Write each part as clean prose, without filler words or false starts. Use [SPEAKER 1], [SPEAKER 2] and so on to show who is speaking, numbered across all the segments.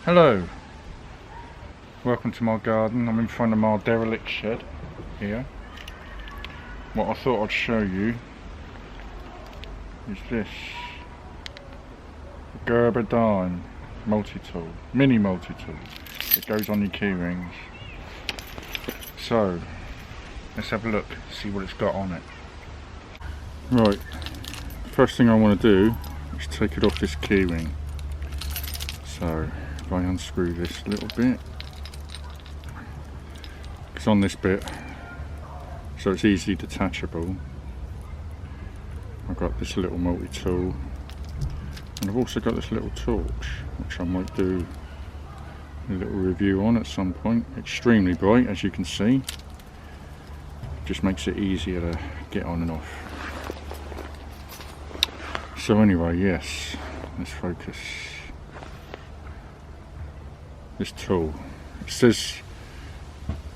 [SPEAKER 1] Hello, welcome to my garden. I'm in front of my derelict shed here. What I thought I'd show you is this Gerber Dime multi-tool, mini multi-tool. It goes on your key rings. So let's have a look, see what it's got on it. Right, first thing I want to do is take it off this key ring. So if I unscrew this a little bit, it's on this bit, so it's easily detachable. I've got this little multi-tool, and I've also got this little torch, which I might do a little review on at some point. Extremely bright, as you can see. Just makes it easier to get on and off. So anyway, yes, let's focus. This tool, it says,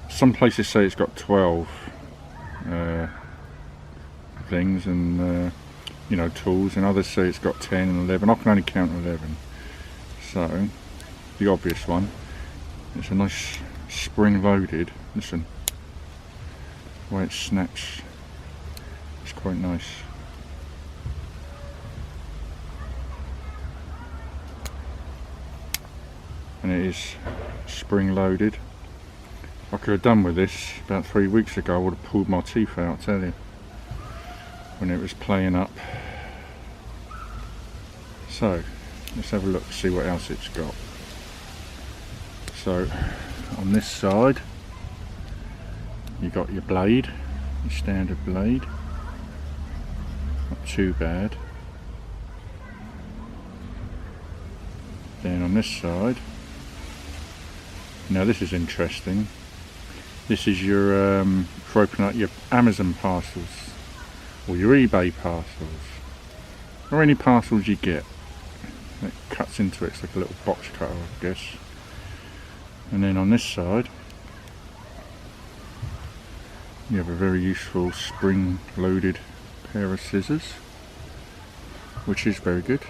[SPEAKER 1] some places say it's got 12 things and you know, tools, and others say it's got 10 and 11. I can only count 11. So the obvious one, it's a nice spring loaded, listen, the way it snaps, it's quite nice. And it is spring loaded. I could have done with this about 3 weeks ago. I would have pulled my teeth out, I tell you, when it was playing up. So let's have a look, see what else it's got. So on this side you got your blade, your standard blade, not too bad. Then on this side, now this is interesting. This is your for opening up your Amazon parcels or your eBay parcels or any parcels you get. It cuts into it, it's like a little box cutter, I guess. And then on this side you have a very useful spring loaded pair of scissors, which is very good.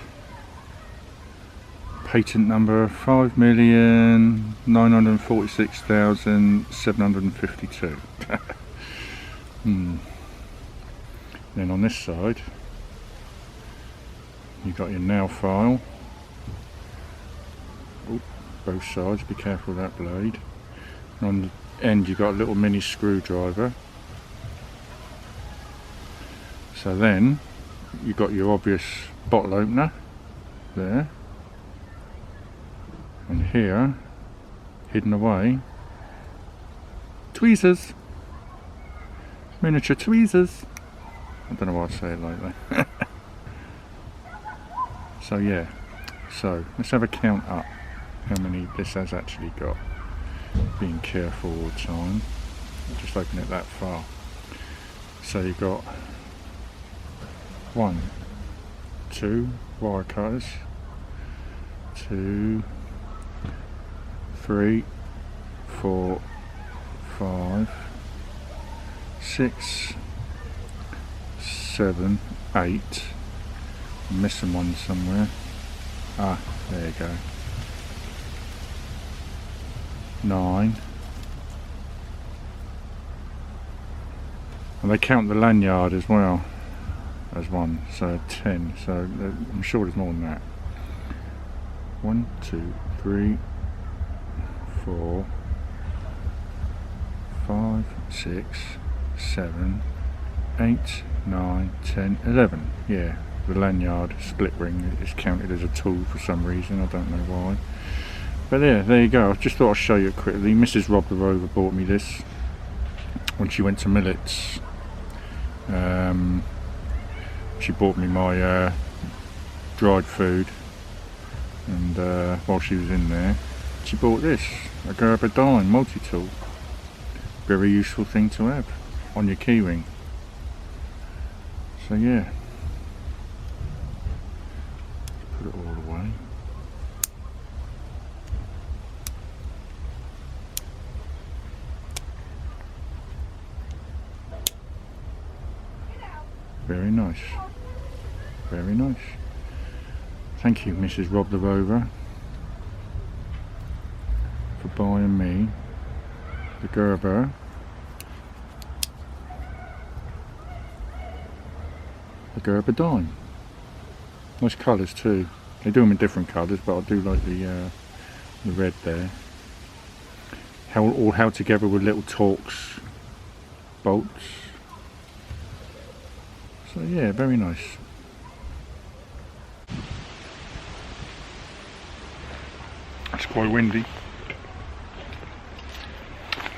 [SPEAKER 1] Patent number 5,946,752. Then on this side you got your nail file. Oop, both sides, be careful of that blade. And on the end you got a little mini screwdriver. So then you got your obvious bottle opener there. And here, hidden away, tweezers, miniature tweezers. I don't know why I say it like that. So yeah, so let's have a count up how many this has actually got. Being careful all the time, just open it that far. So you've got 1, 2 wire cutters, 2, 3, 4, 5, 6, 7, 8. I'm missing one somewhere. Ah, there you go. 9. And they count the lanyard as well as one, so 10. So I'm sure there's more than that. 1, 2, 3, 4, 5, 6, 7, 8, 9, 10, 11. Yeah, the lanyard split ring is counted as a tool for some reason, I don't know why. But there you go. I just thought I'd show you it quickly. Mrs. Rob the Rover bought me this when she went to Millets. She bought me my dried food, and while she was in there she bought this, a Gerber Dime multi-tool. Very useful thing to have on your keyring. So yeah, put it all away. Very nice. Very nice. Thank you, Mrs. Rob the Rover. for buying me the Gerber Dime. Nice colours too. They do them in different colours, but I do like the red there. All held together with little Torx bolts. So yeah, very nice. It's quite windy.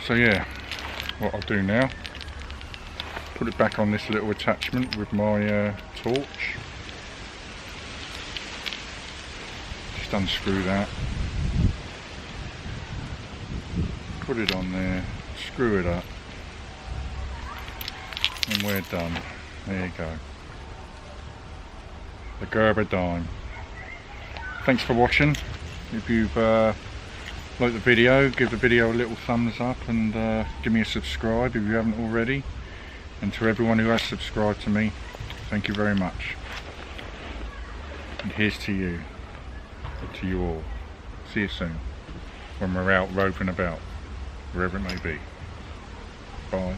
[SPEAKER 1] So yeah, what I'll do now, put it back on this little attachment with my torch. Just unscrew that. Put it on there, screw it up, and we're done. There you go. The Gerber Dime. Thanks for watching. If you've liked the video, give the video a little thumbs up and give me a subscribe if you haven't already. And to everyone who has subscribed to me, thank you very much. And here's to you all. See you soon when we're out roving about, wherever it may be. Bye.